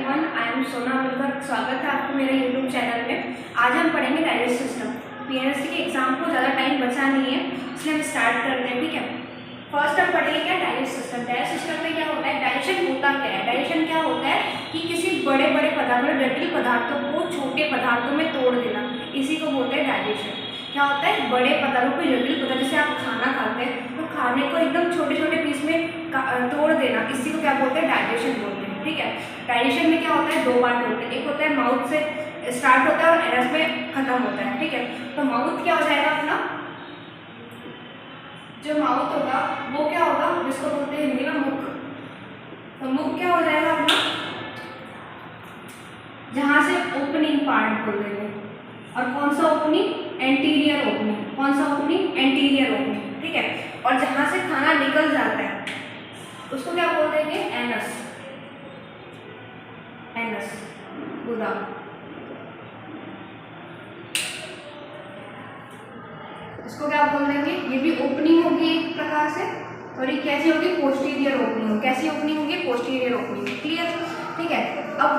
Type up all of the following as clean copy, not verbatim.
Everyone, I am सोना मुल्कर। स्वागत है आपको मेरे यूट्यूब चैनल में। आज हम पढ़ेंगे डाइजेस्ट सिस्टम। पीएनएसटी के एग्जाम को ज़्यादा टाइम बचा नहीं है, इसलिए हम स्टार्ट करते हैं। ठीक है, फर्स्ट हम पढ़ेंगे क्या डाइजेस्ट सिस्टम। डाइजेस्ट सिस्टम में क्या होता है, डाइजेशन होता क्या है। डाइजेशन क्या होता है कि किसी बड़े बड़े पदार्थों, जटिल पदार्थों को छोटे पदार्थों में तोड़ देना, इसी को बोलते हैं डाइजेशन। क्या होता है, बड़े पदार्थों को जटिल पदार्थ, जैसे आप खाना खाते हैं तो खाने को एकदम छोटे छोटे पीस में तोड़ देना, इसी को क्या बोलते हैं, डाइजेशन बोलते हैं। ठीक है, डाइजेशन में क्या होता है, दो पार्ट होते हैं। एक होता है माउथ से स्टार्ट होता है और एनस में खत्म होता है। ठीक है, तो माउथ क्या हो जाएगा अपना, जो माउथ होगा वो क्या होगा, जिसको बोलते हैं हिंदी में मुख। तो मुख क्या हो जाएगा अपना, जहां से ओपनिंग पार्ट बोल देंगे। और कौन सा ओपनिंग, एंटीरियर ओपनिंग। कौन सा ओपनिंग, एंटीरियर ओपनिंग। ठीक है, और जहां से खाना निकल जाता है उसको क्या बोल देंगे, एनस। एनस गुदा। इसको क्या बोल देंगे, ये भी ओपनिंग होगी एक प्रकार से, और ये कैसी होगी, पोस्टीरियर ओपनिंग। कैसी ओपनिंग होगी, पोस्टीरियर ओपनिंग। क्लियर। ठीक है, अब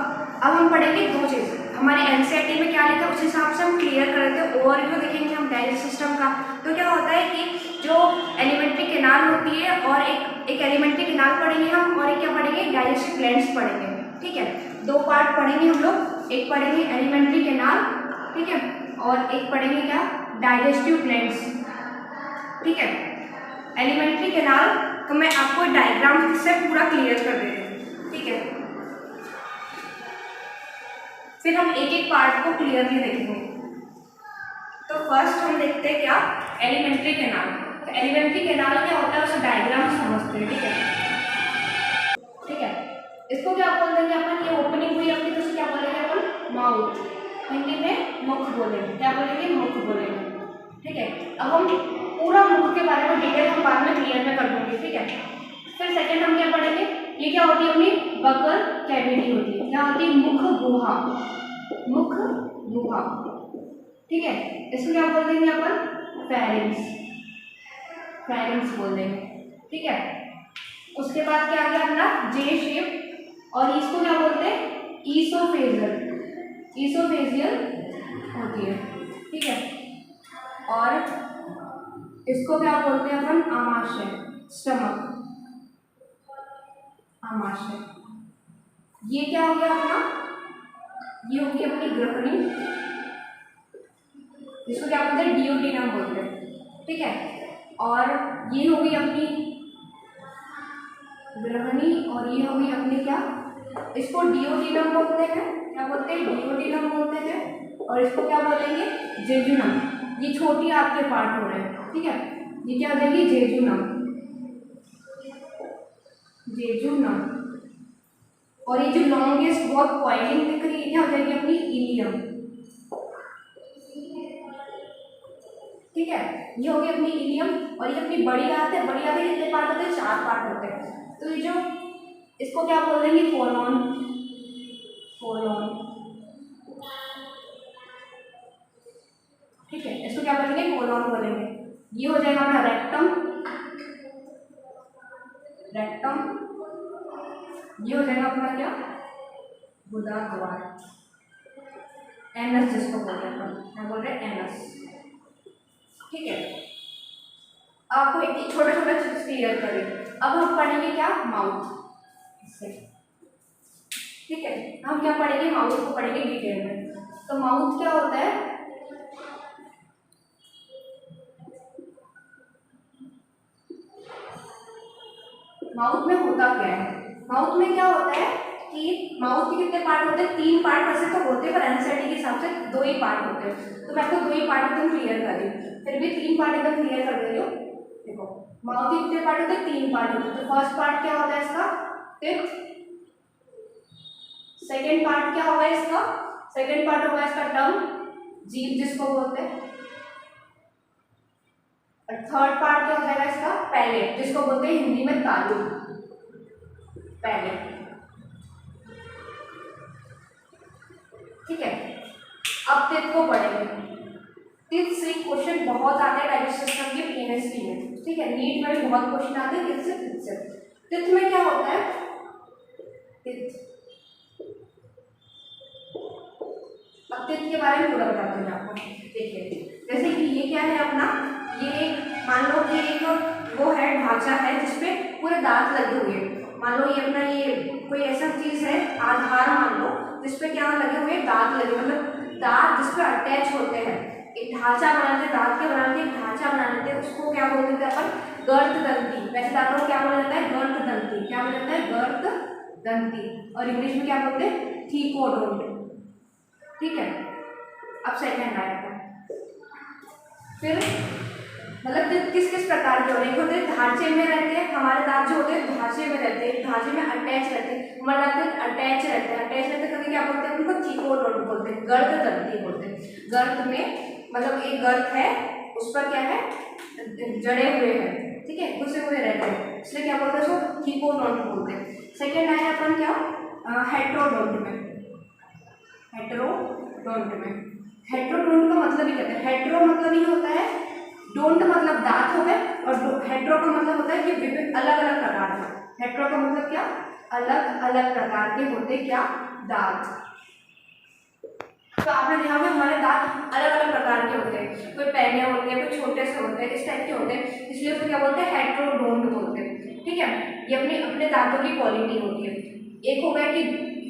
हम पढ़ेंगे दो चीज़। हमारे एनसीईआरटी में क्या लिखा है उस हिसाब से हम क्लियर कर देते हैं। ओवरव्यू देखेंगे हम डाइजेस्ट सिस्टम का। तो क्या होता है कि जो एलिमेंट्री कैनाल होती है, और एक एलिमेंट्री कैनाल पढ़ेंगे हम, और एक क्या पढ़ेंगे, डाइजेस्टिव ग्लैंड्स पढ़ेंगे। ठीक है, दो पार्ट पढ़ेंगे हम लोग। एक पढ़ेंगे एलिमेंट्री कैनाल, ठीक है, और एक पढ़ेंगे क्या, डाइजेस्टिव ग्लैंड्स। ठीक है, एलिमेंट्री कैनाल तो मैं आपको डायग्राम से पूरा क्लियर कर देती हूँ। ठीक है, फिर हम एक एक पार्ट को क्लियरली देखेंगे। तो फर्स्ट हम देखते हैं क्या, एलिमेंट्री कैनाल। तो एलिमेंट्री कैनाल क्या होता है, उसका डायग्राम समझते हैं। ठीक है, ठीक है, इसको क्या बोल देंगे अपन, ये ओपनिंग हुई अपनी, तो क्या बोलेंगे अपन, माउथ। हिंदी में मुख बोलेंगे। क्या बोलेंगे, मुख बोलेंगे। ठीक है, अब हम पूरा मुख के बारे में डिटेल हम बाद में क्लियर में कर दूंगी। ठीक है, फिर सेकंड हम क्या पढ़ेंगे, ये क्या होती है अपनी बकल कैविटी होती है। क्या होती है, मुख गुहा। मुख गुहा। ठीक है, इसको क्या बोल देंगे अपन, फेरिंक्स। फेरिंक्स बोल देंगे। ठीक है, उसके बाद क्या आ गया अपना जे शेप, और इसको क्या बोलते हैं, ईसोफेजियल। ईसोफेजियल होती है। ठीक है, और इसको क्या बोलते हैं अपन, आमाशय, स्टमक। आमाशय। ये क्या हो गया अपना, ये होगी अपनी ग्रहणी, जिसको क्या बोलते हैं, डियोडिनम बोलते हैं। ठीक है, और ये होगी अपनी ग्रहणी, और ये होगी अपनी क्या, इसको डियोडिनम बोलते हैं। क्या बोलते हैं, डियोडिनम बोलते हैं। और इसको क्या बोलेंगे, जेजुनम। ये छोटी आपके पार्ट हो रहे हैं। ठीक है, ये क्या हो जाएगी, जेजुनम। जेजुनम। और ये जो लॉन्गेस्ट बहुत पॉइंटिंग दिख रही है, क्या हो जाएगी अपनी इलियम। ठीक है, ये होगी अपनी इलियम। और ये अपनी बड़ी आंत है। बड़ी आंत कितने पार्ट होते हैं, 4 पार्ट होते हैं। तो ये जो, इसको क्या बोल देंगे, कोलोन। कोलोन। ठीक है, इसको क्या बोलेंगे, कोलोन बोलेंगे। ये हो जाएगा अपना रेक्टम। रेक्टम। ये हो जाएगा अपना क्या, गुदा द्वार। एनस जिसको बोलते हैं अपन, क्या बोल रहे हैं, एनस। ठीक है, आपको एक छोटा छोटा चीज क्लियर करें। अब हम पढ़ेंगे क्या, माउथ। इससे ठीक है, हम क्या पढ़ेंगे, माउथ को पढ़ेंगे डिटेल में। तो माउथ क्या होता है, माउथ में होता क्या है। माउथ में क्या होता है कि माउथ के कितने पार्ट होते हैं, 3 पार्ट वैसे तो होते हैं, पर एनसीईआरटी के हिसाब से 2 ही पार्ट होते हैं। तो मैं आपको 2 ही पार्ट एकदम क्लियर कर रही हूँ, फिर भी 3 पार्ट एकदम क्लियर कर रही हूँ। देखो, माउथ के कितने पार्ट होते हैं, 3 पार्ट होते हैं। तो फर्स्ट पार्ट क्या होता है इसका, टिथ। सेकेंड पार्ट क्या होगा इसका, सेकेंड पार्ट होगा इसका टंग, जीभ जिसको बोलते हैं। और थर्ड पार्ट क्या हो जाएगा इसका, पैलेट, जिसको बोलते हैं हिंदी में तालू। पैलेट। ठीक है, अब टिथ को पढ़ेंगे। टिथ से क्वेश्चन बहुत आते हैं डाइजेस्ट सिस्टम के पीएनएसटी में। ठीक है, नीट में भी बहुत क्वेश्चन आते हैं टिथ से। टिथ में क्या होता है, टिथ तो इसके बारे में पूरा बताती हूँ आपको। देखिए जैसे कि ये क्या है अपना, ये मान लो कि एक वो है ढांचा है जिसपे पूरे दांत लगे हुए हैं। मान लो ये अपना ये कोई ऐसा चीज है आधार मान लो जिसपे क्या लगे हुए दांत लगे, मतलब दांत जिसपे अटैच होते हैं। एक ढांचा बनाते दांत के बनाते एक ढांचा बना लेते हैं, उसको क्या बोलते थे अपन, गर्ददंती। वैसे दांतों को क्या बोला जाता है, गर्ददंती। क्या बोला जाता है, गर्ददंती। और इंग्लिश में क्या बोलते हैं, थीकोडोंट। ठीक है, अब सेकंड आया था। फिर मतलब किस किस प्रकार के होते हैं, होते हैं ढांचे में रहते हैं, हमारे दांत जो होते हैं ढांचे में रहते हैं, ढांचे में अटैच रहते हैं, हमारे दांत अटैच रहते हैं। अटैच रहते कभी क्या बोलते हैं, उनको थीकोडोंट बोलते हैं, गर्ददंती बोलते हैं। गर्द में मतलब एक गर्द है, उस पर क्या है, जड़े हुए हैं, ठीक है, घुसे हुए रहते हैं, इसलिए क्या बोलते हैं उसको थीकोडोंट बोलते हैं। सेकेंड आया अपन क्या, हेट्रोडोंट में। हेट्रोडोंट में, हेट्रोडोंट का मतलब ही कहते हैं, हेट्रो मतलब ही होता है, डोंट मतलब दांत हो गए, और हेट्रो का मतलब होता है कि विभिन्न अलग अलग प्रकार के। हेट्रो का मतलब क्या, अलग अलग प्रकार के होते क्या, दांत। तो आपने देखा होगा हमारे दांत अलग अलग प्रकार के होते हैं, कोई पहले होते हैं, कोई छोटे से होते हैं, इस टाइप के होते हैं, इसलिए उसको क्या बोलते हैं, हेट्रोडोंट बोलते हैं। ठीक है, ये अपने अपने दांतों की क्वालिटी होती है। एक हो गया कि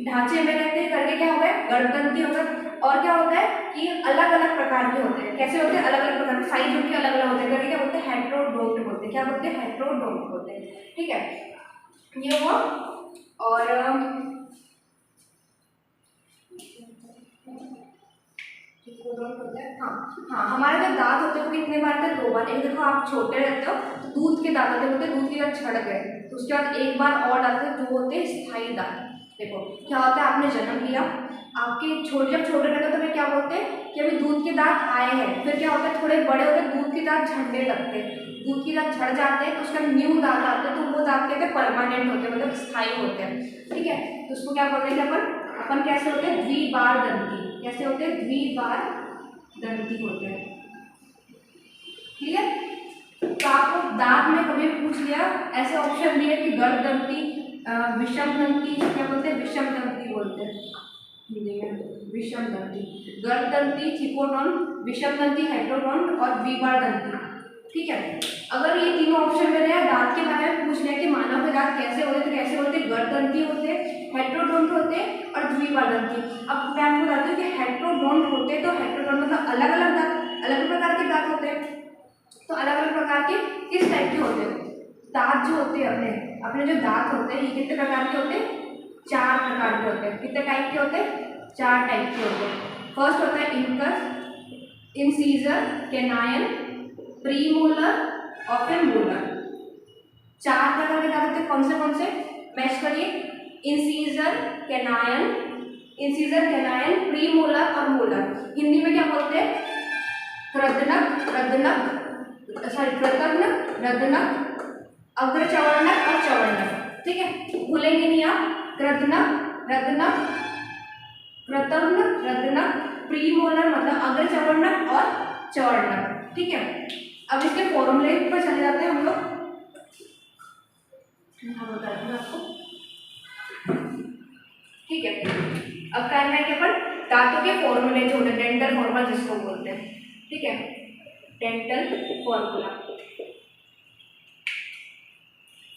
ढांचे में रहते हैं करके क्या हो गया, गर्ददंती हो गया। और क्या होता है कि अलग अलग प्रकार के होते हैं, कैसे होते हैं, अलग अलग प्रकार के, साइज उनके अलग अलग होते हैं करके क्या बोलते हैं, हेट्रोडोंट बोलते हैं। क्या बोलते हैं, हेट्रोडोंट बोलते हैं। ठीक है, ये हुआ। और हाँ, हमारे जो दांत होते हैं वो कितने बार थे, 2 बार। एक देखो आप छोटे रहते हो तो दूध के दांत होते हैं, दूध के दांत छड़ गए तो उसके बाद एक बार और डालते हैं, जो होते हैं स्थायी दांत। देखो क्या होता है, आपने जन्म लिया, आपके जब छोटे रहते हो तो क्या बोलते हैं कि अभी दूध के दांत आए हैं, फिर क्या होता है थोड़े बड़े होते हैं, दूध के दांत झड़ने लगते हैं, दूध के दांत झड़ जाते हैं तो उसका न्यू दांत आते हैं, तो वो दांत कहते हैं परमानेंट होते हैं, मतलब स्थायी होते हैं। ठीक है, तो उसको क्या बोलते हैं, अपन कैसे होते हैं, द्विबार दंती। कैसे होते हैं, द्विबार दंती होते हैं। क्लियर। तो आपको दांत में कभी पूछ लिया, ऐसे ऑप्शन दिए कि गर्ददंती, विषम दंती, क्या बोलते हैं, विषम दंती बोलते हैं हिंदी में, विषम दंती, गर्ददंती, थीकोडोंट, विषम दंती, हेट्रोडोंट और द्विबार दंती। ठीक है, अगर ये तीनों ऑप्शन में रहे, दांत के बारे में पूछ लिया कि मानव के दांत कैसे होते, तो कैसे होते, गर्ददंती होते, हेट्रोडोंट होते और द्विबार दंती। अब मैं आपको बताती हूँ कि हेट्रोडोंट होते, तो हेट्रोडोंट मतलब अलग अलग दांत, अलग प्रकार के दांत होते हैं। तो अलग अलग प्रकार के किस टाइप के होते हैं दांत, जो होते हैं अपने अपने जो दांत होते हैं, ये कितने प्रकार के होते हैं, 4 प्रकार के होते हैं। कितने टाइप के होते हैं, 4 टाइप के होते हैं। फर्स्ट होता है इनकस, इंसीजर, कैनाइन, प्रीमोलर और फिर मोलर। 4 प्रकार के दांत होते हैं, कौन से मैच करिए, इंसीजर, कैनाइन, प्रीमोलर और मोलर। हिंदी में क्या बोलते हैं, कृदनक, अग्रचवर्णक और चवर्णक। ठीक है, भूलेंगे नहीं आप, कृदनक, प्रीमोलर मतलब अग्रचवर्णक और चवर्णक। ठीक है, अब इसके फॉर्मूले पर चले जाते हैं हम लोग, बताती हूँ आपको। ठीक है, अब करना है कि अपन दांतों के फॉर्मूले जो होते हैं, डेंटल फॉर्मूला जिसको बोलते हैं। ठीक है, डेंटल फॉर्मूला।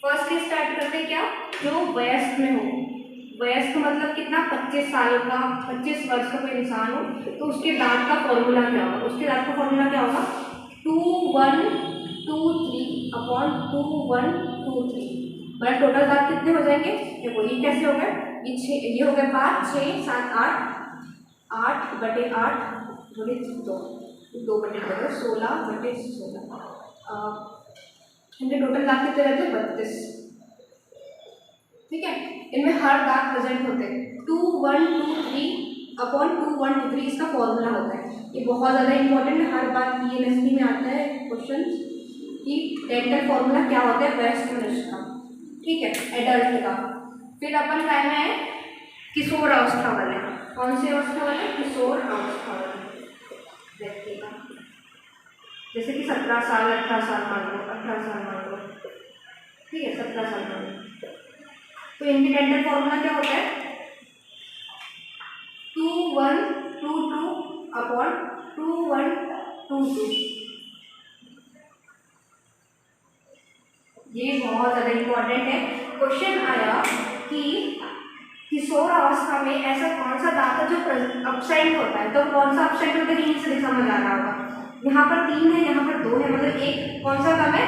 फर्स्ट स्टार्ट करते हैं क्या, जो वयस्क में हो, वयस्क मतलब कितना, 25 साल का, 25 वर्ष का कोई इंसान हो, तो उसके दांत का फॉर्मूला क्या होगा, उसके दांत का फॉर्मूला क्या होगा, 2123 अपॉन 2123। मतलब टोटल दांत कितने हो जाएंगे, देखो ये कैसे हो गए, ये 6, ये हो गए 5, 6, 7, 8 बटे 8 बटे 2 बटे 2, 16 बटे 16। इनके टोटल दांत कितने रहते हैं, 32। ठीक है, इनमें हर दांत प्रेजेंट होते हैं। 2123 अपॉन 2123 इसका फॉर्मूला होता है। ये बहुत ज़्यादा इंपॉर्टेंट है, हर बार PNST में आता है क्वेश्चन कि डेंटल फॉर्मूला क्या होता है वयस्क मनुष्य का। ठीक है, एडल्ट का। फिर अपन कहना है किशोर अवस्था वाले, कौन सी अवस्था वाले, किशोर अवस्था वाले व्यक्ति का, जैसे कि 17 साल, 18 साल मान लो, 18 साल मान लो। ठीक है, 17 साल मान लो, तो इनके डेंटल फॉर्मूला क्या होता है, 2122 अपॉन 2122। ये बहुत ज़्यादा इम्पोर्टेंट है। क्वेश्चन आया कि किशोर अवस्था में ऐसा कौन सा दांत है जो अपसेंट होता है, तो कौन सा अपसेंट होता है यहीं से समझ आ रहा होगा। यहाँ पर 3 है, यहाँ पर 2 है, मतलब एक कौन सा कम है,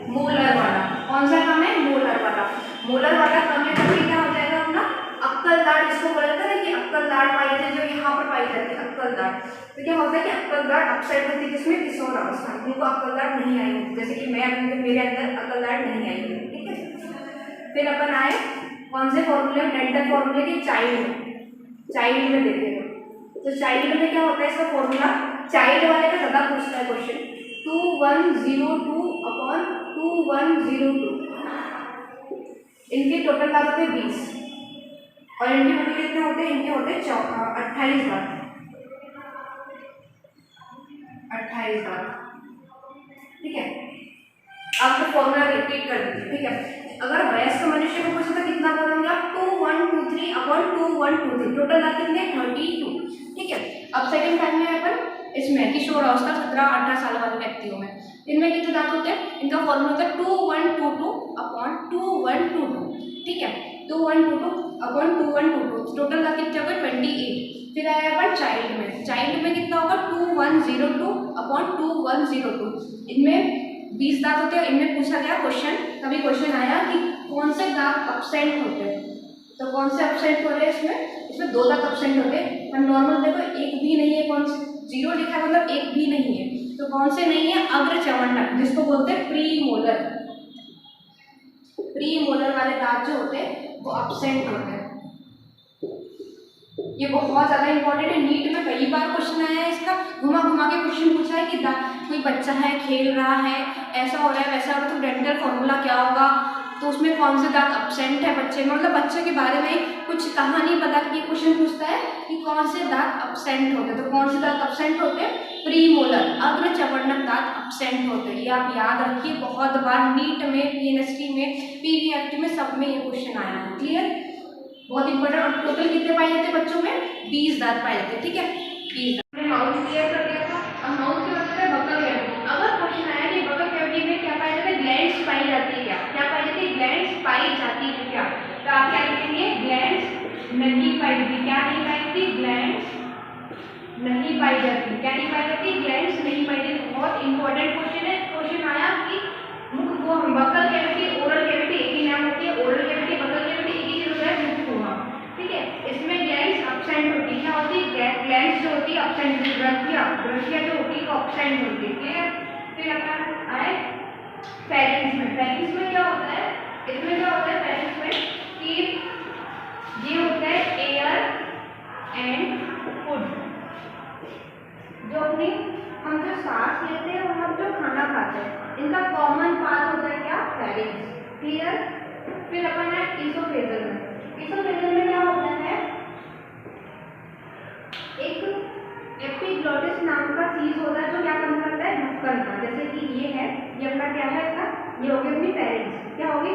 मोलर वाला। कौन सा कम है, मोलर वाला। मोलर वाला कम है तो क्या हो जाएगा अपना अक्कल दाढ़, इसको बोला जाता है कि अक्कल दाढ़ पाई जाती है, जो यहाँ पर पाई जाती है अक्कल दाढ़। तो क्या होता है कि अक्कल दाढ़ अपसेंट होती है, जिसमें किशोर अवस्था में उनको अक्कल दाढ़ नहीं आई होती, जैसे कि मेरे अंदर अक्कल दाढ़ नहीं आई है, ठीक है। फिर अपन आए कौन से फॉर्मूले, डेंटल फॉर्मूले के चाइल्ड में देखे हैं। तो चाइल्ड में क्या होता है इसका फॉर्मूला, चाइल्ड वाले का ज़्यादा पूछता है क्वेश्चन, 2102 अपॉन 2102। इनके टोटल बार होते हैं 20 और इनके टोटल कितने होते हैं, इनके होते हैं 28 बार, 28 बार, ठीक है। अब तो फॉर्मूला रिपीट कर दीजिए, ठीक है। अगर वयस्क मनुष्य को पूछे तो कितना बोलेंगे आप, 2123 अपॉन 2123, टोटल दांत कितने 32, ठीक है। अब सेकंड टाइम में अपन इसमें किशोर अवस्था 17-18 साल वाले व्यक्तियों में इनमें कितने दांत होते हैं, इनका फॉर्मूला होता है 2122 अपॉन 2122, ठीक है। 2122 अपॉन 2122, टोटल दांत कितने हो गए 28। फिर आया अपन चाइल्ड में कितना होगा 2102 अपॉन 2102, इनमें 20 दांत होते हैं। इनमें पूछा गया क्वेश्चन, कभी क्वेश्चन आया कि कौन से दांत अपसेंट होते हैं, तो कौन से अपसेंट हो रहे हैं, इसमें 2 दांत अपसेंट होते हैं। और नॉर्मल देखो एक भी नहीं है, कौन से 0 लिखा है मतलब एक भी नहीं है, तो कौन से नहीं है, अग्र चवर्णक, जिसको बोलते हैं प्री मोलर वाले दांत जो होते हैं वो अपसेंट होते हैं। ये बहुत ज़्यादा इंपॉर्टेंट है, नीट में कई बार क्वेश्चन आया है इसका, घुमा घुमा के क्वेश्चन पूछा है कि कोई बच्चा है खेल रहा है, ऐसा हो रहा है वैसा हो रहा है, तो डेंटल फॉर्मूला क्या होगा, तो उसमें कौन से दांत अपसेंट है बच्चे में, मतलब बच्चे के बारे में कुछ कहानी बता के क्वेश्चन पूछता है कि कौन से दांत अपसेंट होते हैं, तो कौन से दांत अपसेंट होते हैं, प्रीमोलर अग्र चवर्णक दांत अपसेंट होते हैं। ये आप याद रखिए, बहुत बार नीट में, पीएनएसटी में, पीवीएफटी में सब में ये क्वेश्चन आया है, क्लियर, बहुत इंपॉर्टेंट। और टोटल कितने पाए जाते हैं बच्चों में, 20 दांत पाए जाते हैं, ठीक है। 20 दांत माउथ क्लियर कर दिया था। अब माउथ की बात करें बकल कैविटी, अगर क्वेश्चन आया कि बकल कैविटी में क्या पाए जाते हैं, ग्लैंड्स पाई जाती है, क्या पाई जाती है, ग्लैंड्स पाई जाती है क्या, तो आप क्या लिखेंगे, ग्लैंड्स नहीं पाई जाती, क्या नहीं पाई जाती, ग्लैंड्स नहीं पाई जाती, क्या नहीं पाई जाती, ग्लैंड्स नहीं पाई जाती। बहुत इंपॉर्टेंट क्वेश्चन है, क्वेश्चन आया कि मुख को हम बकल कैविटी, ओरल कैविटी एक ही नाम होती है, ओरल कैविटी बकल कैविटी एक ही चीज होता है, मुख हुआ, ठीक है। इसमें ग्लैंड्स अपसेंट होती है, क्या होती है, ग्लैंड्स जो होती है अपसेंट, ग्रंथियां जो होती है वो अपसेंट होती है, क्लियर। फिर अपना आए फेरिंग्स में क्या होता है, इसमें क्या होता है फेरिंग्स में कि ये होता है एयर एंड फूड, जो अपनी हम जो सांस लेते हैं और हम जो खाना खाते हैं इनका कॉमन पार्ट होता है क्या, फेरिंग्स, क्लियर। फिर अपन है ईसोफेजल में क्या होता है, एक एपिग्लोटिस नाम का चीज होता है जो क्या काम करता है, ढक्कन का, जैसे कि ये है, ये अपना क्या है इसका, ये हो गई अपनी फेरिंग्स, क्या होगी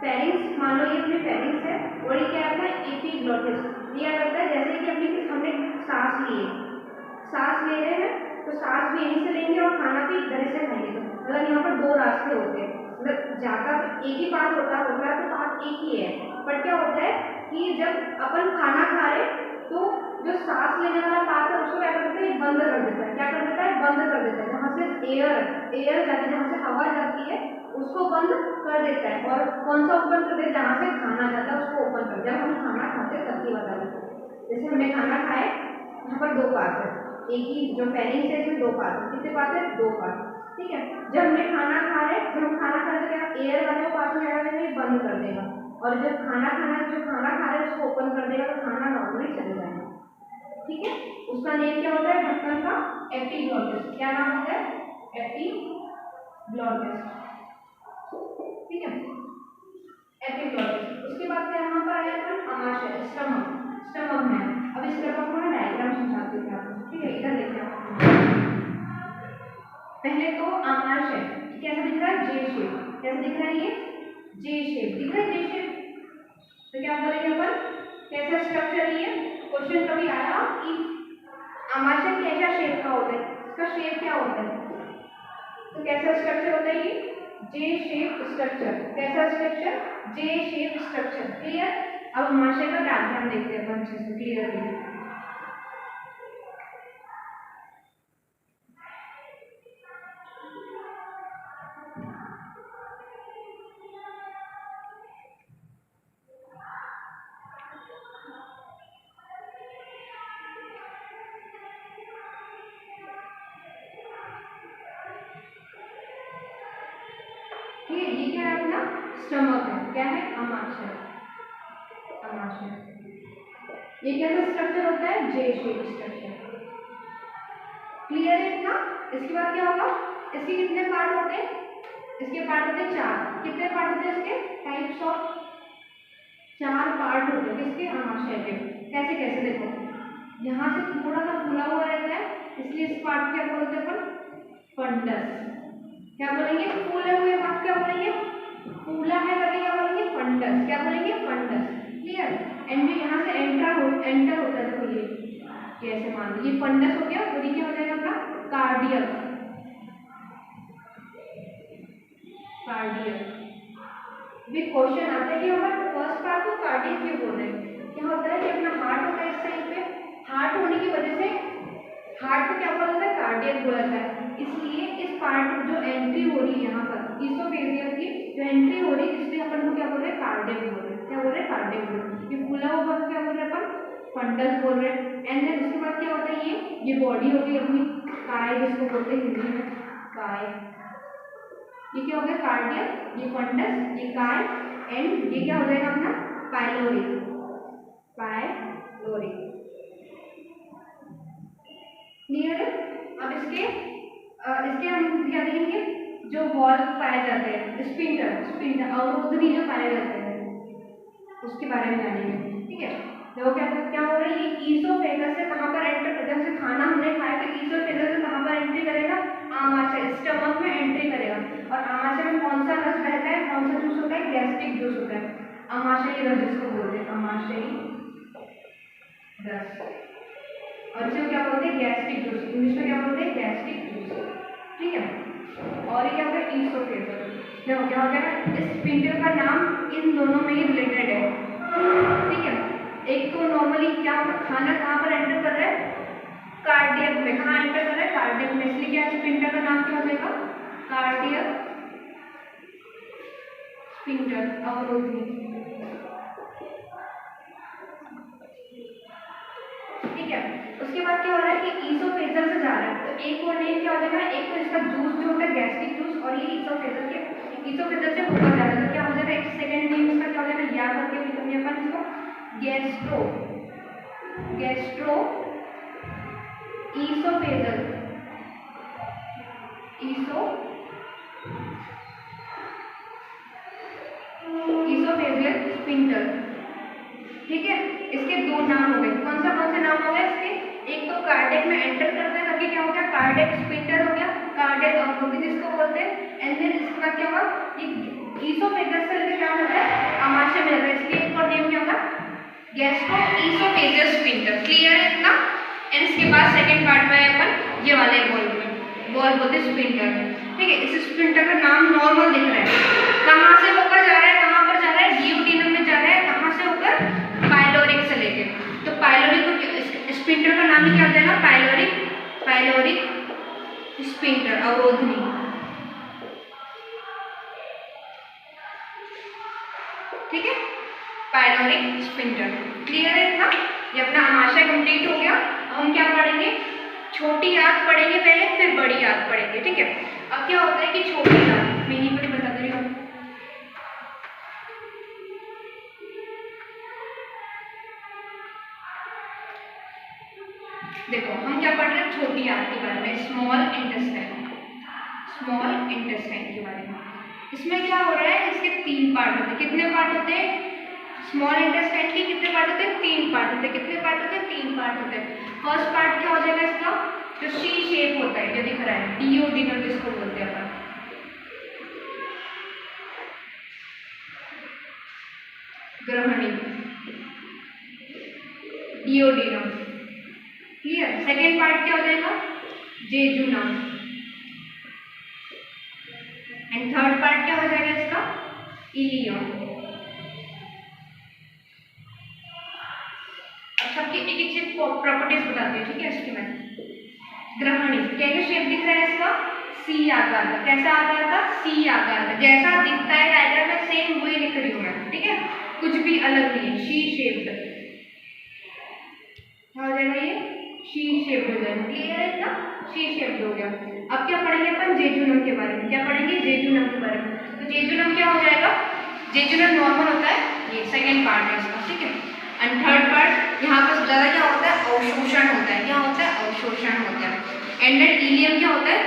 फेरिंग्स, मान लो ये अपनी फेरिंग्स है और ये क्या है एपिग्लोटिस, ये क्या करता है, जैसे कि अपनी हमने सांस ले रहे हैं तो सांस भी यहीं से लेंगे और खाना भी इधर से खाएंगे, तो मतलब यहाँ पर 2 रास्ते होते हैं, मतलब जाकर एक ही पार्ट होता है तो पार्ट एक ही है, पर क्या होता है कि जब अपन खाना खा रहे तो जो सांस लेने वाला पार्ट है उसको क्या कर देता है, बंद कर देता है, क्या कर देता है, बंद कर देता है, जहाँ से एयर जाती है, जहाँ से हवा जाती है उसको बंद कर देता है, और कौन सा ओपन कर देता है, जहाँ से खाना जाता है उसको ओपन कर, जब हम खाना खाते हैं तब की बता देते हैं, जैसे हमने खाना खाए, यहाँ पर 2 पार्ट है, एक ही जो फेरिंग्स है इसमें 2 पार्ट है, कितने पार्ट है, 2 पार्ट, ठीक है। जब हमने खाना खा रहे, जब हम खाना खा रहे तो एयर वाले पार्ट में बंद कर देगा, और जब खाना खा रहे उसको ओपन कर देगा तो खाना नॉर्मली चले जाएगा, ठीक है। उसका नेम क्या होता है ढक्कन का, एपिग्लोटिस, क्या नाम होता है, एपिग्लोटिस, ठीक है, एपिग्लोटिस। उसके बाद क्या यहाँ पर आया था, आमाशय, स्टमक में। अब इस स्टमक को डायग्राम समझाते हैं आपको, ठीक है, इधर देखिए। पहले तो आमाशय कैसा दिख रहा है, जे शेप, कैसा दिख रहा है, ये जे शेप दिख रहा है, जे शेप, तो क्या बोलेंगे अपन, कैसा स्ट्रक्चर है ये, क्वेश्चन कभी आया कि आमाशय कैसा शेप का होता है, इसका शेप क्या होता है, तो कैसा स्ट्रक्चर होता है ये, जे शेप स्ट्रक्चर। कैसा स्ट्रक्चर, जे शेप स्ट्रक्चर। क्लियर। अब आमाशय का डायग्राम देखते हैं अच्छे से क्लियरली। ये क्या है अपना स्टमक है, क्या है, आमाशय। आमाशय ये कैसा स्ट्रक्चर होता है, जे शेप स्ट्रक्चर। क्लियर है इतना। इसके बाद क्या होगा, इसके कितने पार्ट होते हैं, इसके पार्ट होते हैं 4। कितने पार्ट होते हैं इसके, टाइप्स ऑफ 4 पार्ट होते हैं किसके, आमाशय के। कैसे कैसे देखो, यहाँ से थोड़ा सा फूला हुआ रहता है, इसलिए इस पार्ट को क्या बोलते हैं अपन, फंडस। क्या बोलेंगे, फूले हुए पार्ट क्या बोलेंगे, फूला है करके क्या बोलेंगे, फंडस। क्या बोलेंगे, फंडस। क्लियर। एंड जो यहाँ से एंटर होता है, देखो ये ऐसे मान लो ये फंडस हो गया, और ये क्या हो जाएगा अपना कार्डियक। कार्डियक भी क्वेश्चन आता है कि हमारे फर्स्ट पार्ट को कार्डियक क्यों बोल रहे हैं। क्या होता है कि अपना हार्ट होता है इस साइड पे, हार्ट होने की वजह से हार्ट को क्या बोला जाता है, कार्डियक बोला जाता है। इसलिए इस पार्ट जो एंट्री हो रही है यहाँ पर ईसोफेजियल की जो एंट्री हो रही है, इसलिए अपन को क्या बोल रहे हैं, कार्डियक बोल रहे हैं। क्या बोल रहे हैं, कार्डियक बोल रहे हैं। ये फूला हुआ क्या बोल रहे हैं अपन, फंडस बोल रहे हैं। एंड देन उसके बाद क्या होता है, ये बॉडी होगी अपनी काय, जिसको बोलते हैं हिंदी में काय। ये क्या हो गया, कार्डियक, ये फंडस, ये काय, एंड ये क्या हो जाएगा अपना पाइलोरी। पाइलोरी। क्लियर है। अब इसके हम क्या देखेंगे, जो वॉल पाए जाते हैं, स्पिंटर अवरोधनी जो पाए जाते हैं, उसके बारे में जानेंगे। ठीक है। देखो क्या हो रहा है, ये ईसोफेगस से कहाँ पर एंटर, जैसे खाना हमने खाया तो ईसोफेगस से कहाँ पर एंट्री करेगा, आमाशय, स्टमक में एंट्री करेगा। और आमाशय में कौन सा रस बहता है, कौन सा जूस होता है, गैस्ट्रिक जूस होता है। आमाशयी रस जिसको बोलते हैं, आमाशयी रस। और इसे क्या बोलते हैं, गैस्ट्रिक जूस। इंग्लिश में क्या बोलते हैं, गैस्ट्रिक जूस। ठीक है। और ये क्या होगा, ईसोफेगस। देखो क्या हो गया, इस स्पिंडल का नाम इन दोनों में ही रिलेटेड है। ठीक है। एक तो नॉर्मली क्या होगा, खाना कहाँ पर एंटर कर रहा है, कार्डियक में। कहाँ एंटर कर रहा है, कार्डियक में। इसलिए क्या स्पिंडल का नाम क्या हो जाएगा, कार्डियक स्पिंडल, अवरोधनी। ठीक है। उसके बाद क्या हो रहा है कि ईसोफेजल से जा रहा है, तो एक और नेम क्या हो जाएगा, एक तो इसका जूस जो होता है गैस्ट्रिक जूस, और ये ईसोफेजल से ऊपर जा रहा है, तो क्या हो जाएगा, एक सेकंड नेम इसका क्या हो जाएगा, याद करके लिखेंगे अपन इसको, गैस्ट्रो ईसोफेजल स्पिंडल। ठीक है। इसके 2 नाम हो गए। कौन से नाम हो गए इसके, एक तो कार्डियक में एंटर करते हैं करके क्या हो गया, कार्डियक स्पिंडल हो गया, कार्डियक अवरोधनी जिसको बोलते हैं। एंड देन इसके बाद क्या होगा, ये ईसोफेगस से लेकर क्या होता है, आमाशय में जाता है, इसलिए एक और नेम क्या होगा, गैस्ट्रो ईसोफेजियल स्पिंडल। क्लियर है इतना। एंड इसके बाद सेकंड पार्ट में अपन ये वाले बॉल बोलते हैं स्पिंडल। ठीक है। इस स्पिंडल का नाम नॉर्मल दिख रहा है, कहाँ से होकर जा रहा है, कहाँ पर जा रहा है, डियोडिनम में जा रहा है। कहाँ से होकर, पाइलोरिक से लेके। तो पाइलोरिक को स्पिंडल का नाम ही क्या हो जाएगा, पाइलोरिक स्पिंडल, अवरोधनी। ठीक है। Pyloric spindle. क्लियर है इतना। ये अपना आमाशय कंप्लीट हो गया। अब हम क्या पढ़ेंगे, छोटी आंत पढ़ेंगे पहले, फिर बड़ी आंत पढ़ेंगे। ठीक है। अब क्या होता है कि छोटी आंत मैं यहीं पर बता दे रही हूँ। देखो हम क्या पढ़ रहे हैं, छोटी आंत के बारे में, स्मॉल इंटेस्टाइन के बारे में। इसमें क्या हो रहा है, इसके 3 पार्ट होते हैं। कितने पार्ट होते हैं, स्मॉल इंटेस्टाइन के कितने पार्ट होते हैं, 3 पार्ट होते हैं। कितने पार्ट होते हैं, 3 पार्ट होते हैं। फर्स्ट पार्ट क्या हो जाएगा इसका, जो सी शेप होता है, जो दिख रहा है, डियोडिनम जिसको बोलते हैं अपन। ग्रहणी, डियोडिनम। क्लियर। सेकेंड पार्ट क्या हो जाएगा, जेजुनम। एंड थर्ड पार्ट क्या हो जाएगा इसका, इलियम। अब सबकी एक एक चीज प्रॉपर्टीज बताती है, ठीक है। इसकी मैं ग्रहणी, क्या शेप दिख रहा है इसका, सी आकार का। कैसा आकार का, सी आकार का। जैसा दिखता है डायग्राम में सेम वही लिख रही हूँ मैं, ठीक है, कुछ भी अलग नहीं है। शी शेप्ड, क्या हो जाएगा ये, शी शेप्ड हो जाएगा। क्लियर है इतना, शी शेप्ड हो गया। अब क्या पढ़ेंगे अपन, जेजुनम के बारे में। क्या पढ़ेंगे, जेजुनम के बारे में। तो जेजुनम क्या हो जाएगा, जेजुनम नॉर्मल होता है, ये सेकेंड पार्ट है इसका, ठीक है। एंड थर्ड पार्ट, यहाँ पर ज़्यादा क्या होता है, अवशोषण होता है। क्या होता है, अवशोषण होता है। एंड देन इलियम क्या होता है,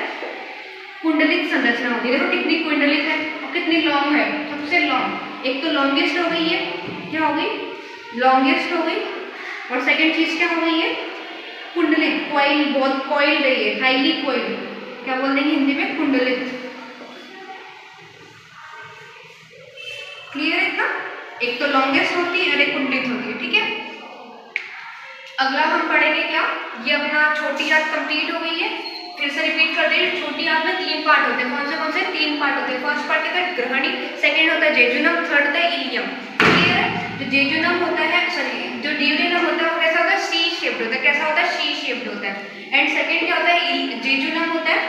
कुंडलित संरचना होती है। देखो कितनी कुंडलित है और कितनी लॉन्ग है, सबसे लॉन्ग। एक तो लॉन्गेस्ट हो गई है, क्या हो गई, लॉन्गेस्ट हो गई। और सेकंड चीज क्या हो गई है, कुंडलित, कॉइल, बहुत कॉइल रही है, हाईली कॉइल। क्या बोल देंगे हिंदी में, कुंडलित। क्लियर है इतना, एक तो लॉन्गेस्ट होती है और एक कुंडलित होती है, ठीक है। अगला हम पढ़ेंगे क्या, ये अपना छोटी आंत कंप्लीट हो गई है। फिर से रिपीट कर रही हूँ, छोटी आंत में तीन पार्ट होते हैं। कौन से तीन पार्ट होते हैं। फर्स्ट पार्ट होता है ग्रहणी, सेकंड होता है जेजुनम, थर्ड होता है इलियम। क्लियर है। जो जेजुनम होता है, सॉरी जो ड्यूडेनम होता है वो कैसा होता है, सी शेप्ड होता है। कैसा होता है, सी शेप्ड होता है। एंड सेकंड क्या होता है, जेजुनम होता है।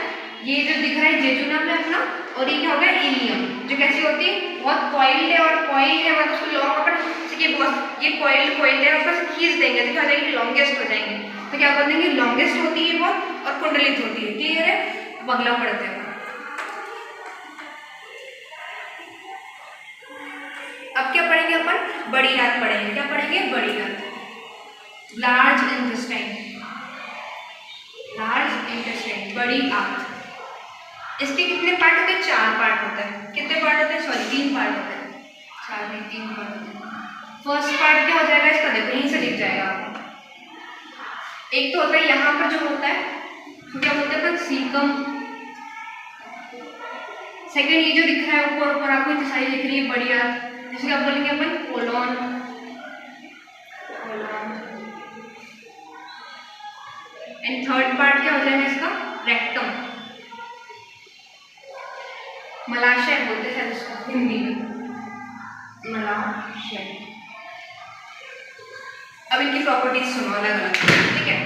ये जो दिख रहा है जेजुनम है अपना, और ये क्या होगा, इलियम, जो कैसी होती है, बहुत कॉइल्ड है। और कॉइल्ड है मतलब उसको लॉन्ग अपन, ये बहुत, ये कॉइल्ड है, ऊपर से खींच देंगे तो क्या हो जाएगी, लॉन्गेस्ट हो जाएंगे। तो क्या कर देंगे, लॉन्गेस्ट होती है बहुत और कुंडलित होती है। क्लियर है। अब अगला पढ़ते हैं। अब क्या पढ़ेंगे अपन, बड़ी आंत पढ़ेंगे। क्या पढ़ेंगे, बड़ी आंत, लार्ज इंटेस्टाइन। लार्ज इंटेस्टाइन, बड़ी आंत। इसके कितने पार्ट होते हैं, चार पार्ट होता है। कितने पार्ट होते हैं, सॉरी तीन पार्ट होते हैं, चार नहीं तीन पार्ट होते हैं। फर्स्ट पार्ट क्या हो जाएगा इसका, देखो यहीं से दिख जाएगा आपको। एक तो होता है यहाँ पर जो होता है, तो क्या बोलते हैं, सीकम। सेकंड ये जो दिख रहा है ऊपर ऊपर आपको इतनी सारी दिख रही है बड़ी आंत, जिसको आप बोलेंगे अपन कोलोन। एंड थर्ड पार्ट क्या हो जाएगा इसका, रेक्टम। मलाशय बोलते हैं इसको हिंदी में, मलाशय। अब इनकी प्रॉपर्टीज सुनो अलग अलग, ठीक है।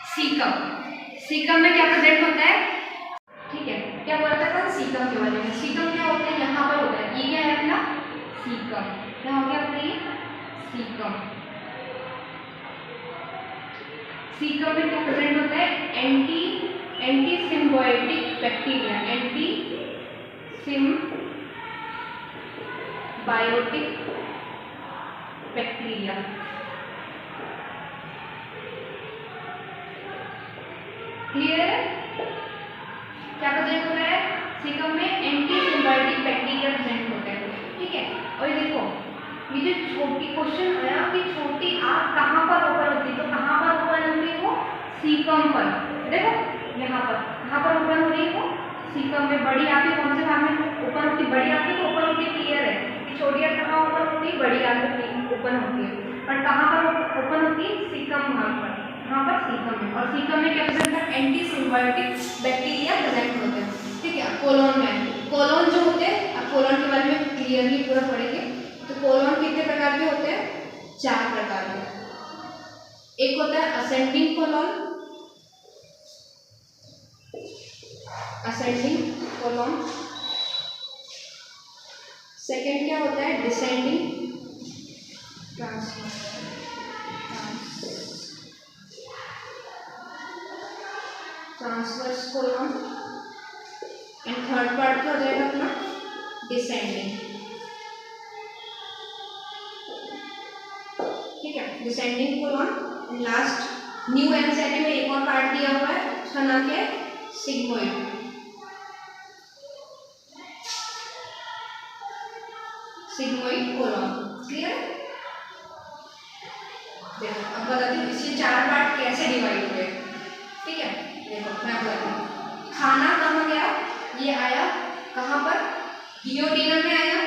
सीकम, सीकम में क्या प्रेजेंट होता है, ठीक है। क्या बोलते हैं अपन सीकम के बारे में। सीकम क्या होता है, यहाँ पर होता है, ये क्या है अपना सीकम। क्या हो गया अपना ये सीकम। सीकम में क्या प्रेजेंट होता है, anti symbiotic bacteria. Anti symbiotic bacteria. Clear है। क्या प्रेजेंट होता है सीकम में, एंटी सिम्बायोटिक बैक्टीरिया प्रेजेंट होता है, ठीक है। और ये देखो, ये जो छोटी क्वेश्चन आया कि छोटी आंत कहाँ पर ओपन होती है, तो कहाँ पर ओपन होती है वो, सीकम पर। देखो यहाँ पर कहाँ पर ओपन हो रही है वो, सीकम में। बड़ी आंत कौन से भाग में ओपन होती है, बड़ी आंत तो ओपन होती है, क्लियर है कि छोटी आंत कहाँ ओपन होती है, बड़ी आंत ओपन होती है। पर कहाँ पर ओपन होती है, सीकम भाग पर, यहाँ पर सीकम में। और सीकम में क्या प्रेजेंट है, एंटी सिम्बायोटिक बैक्टीरिया प्रेजेंट होते हैं, ठीक है। कोलोन में, कोलोन जो होते हैं, अब कोलोन के बारे में क्लियरली पूरा पढ़ेंगे। तो कोलोन कितने प्रकार के होते हैं, चार प्रकार के। एक होता है ascending colon, ascending colon. Second क्या होता है, descending, transverse colon. And third part क्या हो जाएगा अपना, डिसेंडिंग, ठीक है, descending colon. Last new NCERT में एक और पार्ट दिया हुआ है, उसका नाम क्या है, सिग्मोइड। Sigmoid colon. क्लियर। देखो अब बताती हूँ इसके चार पार्ट कैसे डिवाइड हुए, ठीक है। देखो मैं बताती हूँ, खाना कहाँ गया, ये आया कहाँ पर, डियोडेनम में आया।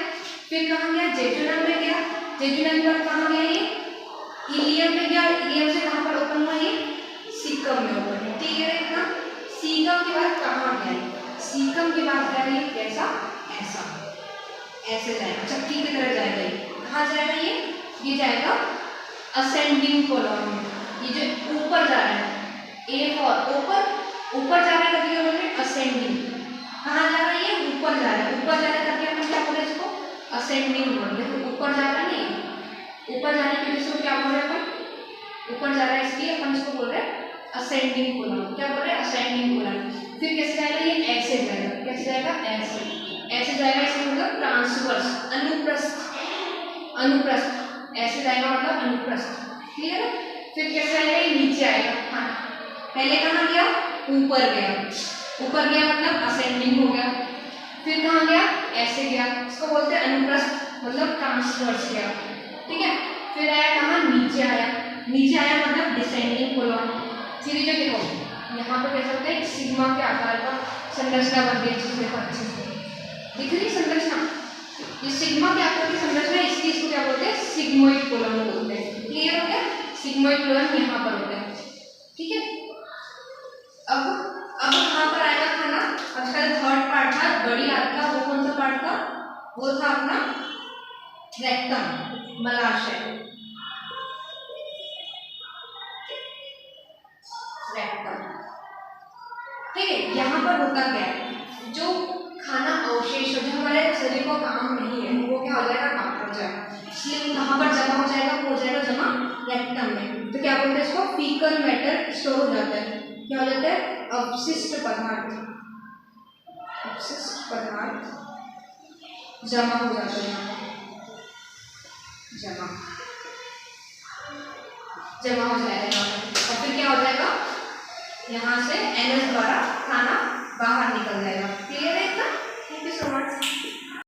फिर कहाँ गया, जेजुनम में गया। जेजुनम पर कहाँ गया, ये इलियम में गया। इलियम से कहाँ पर ओपन हुआ, ये सीकम में ऊपर में, ठीक है इतना। सीकम के बाद कहाँ गया, सीकम के बाद गया ये कैसा, ऐसा, ऐसे जाएगा, चक्की की तरह जाएगा ये। कहाँ जाएगा ये जाएगा असेंडिंग कॉलम में, ये जो ऊपर जा रहा है, ए फॉर ऊपर जा रहा है करके बोल रहे असेंडिंग। कहाँ जा रहा है ये, ऊपर जा रहा है, ऊपर जा रहा है करके अपन क्या बोले इसको, असेंडिंग बोल रहे हैं। ऊपर जा रहा है नहीं, ऊपर जाने के लिए इसको क्या बोल रहे हैं अपन, ऊपर जा रहा है इसलिए अपन इसको बोल रहे हैं असेंडिंग कॉलम। क्या बोल रहे हैं, असेंडिंग कॉलम। फिर कैसे जाएगा ये, ऐसे जाएगा, कैसे जाएगा, ऐसे जाएगा, इसका मतलब ट्रांसवर्स, अनुप्रस्थ, ऐसे जाएगा मतलब अनुप्रस्थ, क्लियर है। फिर कैसे आएगा ये, नीचे आएगा। हाँ, पहले कहाँ गया, ऊपर गया, ऊपर गया मतलब असेंडिंग हो गया। फिर कहाँ गया, ऐसे गया, इसको बोलते हैं अनुप्रस्थ मतलब ट्रांसवर्स गया, ठीक है। फिर आया कहाँ, नीचे आया, नीचे आया मतलब डिसेंडिंग कॉलम। फिर ये देखो यहाँ पे कह सकते हैं सिग्मा के आकार का संरचना बन गई, अच्छे से दिख रही संरचना, ये सिग्मा के आकार की संरचना, इसलिए इसको क्या बोलते हैं, सिग्मोइड कॉलम बोलते हैं। क्लियर हो गया, सिग्मोइड कॉलम यहाँ पर होता है, ठीक है। अब कहाँ पर आएगा खाना, अच्छा थर्ड पार्ट था बड़ी आंत का, वो कौन सा पार्ट था, वो था अपना रेक्टम, मलाशय, रेक्टम, ठीक है। यहाँ पर होता क्या है, जो खाना अवशेष जो हमारे शरीर को काम नहीं है वो क्या हो जाएगा, बाहर हो जाएगा, इसलिए वो कहाँ पर जमा हो जाएगा, वो हो जाएगा जमा रेक्टम में। तो क्या बोलते हैं इसको, फीकल मैटर स्टोर हो जाता है, क्या हो जाता है, अपशिष्ट पदार्थ, अपशिष्ट पदार्थ जमा हो जाता है, जमा हो जाएगा। और फिर क्या हो जाएगा, यहाँ से एनएस द्वारा खाना बाहर निकल जाएगा।